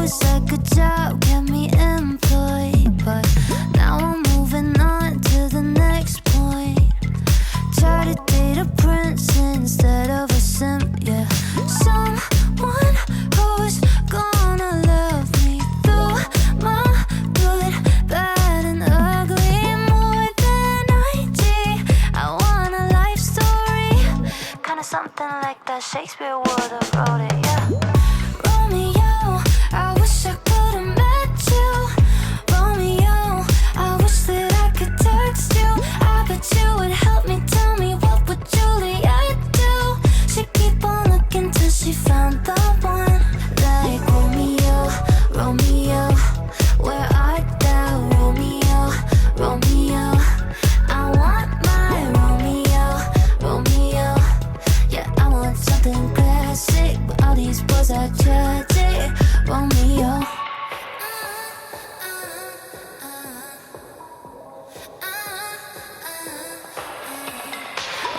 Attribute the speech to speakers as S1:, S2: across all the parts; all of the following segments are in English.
S1: Promised a good job, kept me employed, but now I'm moving on to the next point. Try to date a prince instead of a simp, yeah. Someone who's gonna love me through my good, bad, and ugly. More than IG, I want a life story, kinda something like that Shakespeare would have wrote it, yeah. Romeo, I wish I could have met you. Romeo, I wish that I could text you. I bet you would help me. Tell me, what would Juliet do? She'd keep on looking till she found the one. Like Romeo, Romeo, where art thou? Romeo, Romeo, I want my Romeo, Romeo. Yeah, I want something classic, but all these boys are tragic. Romeo.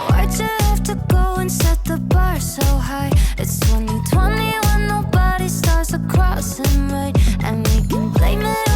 S1: Why'd you have to go and set the bar so high? It's 2020 when nobody starts to cross and right, and we can blame it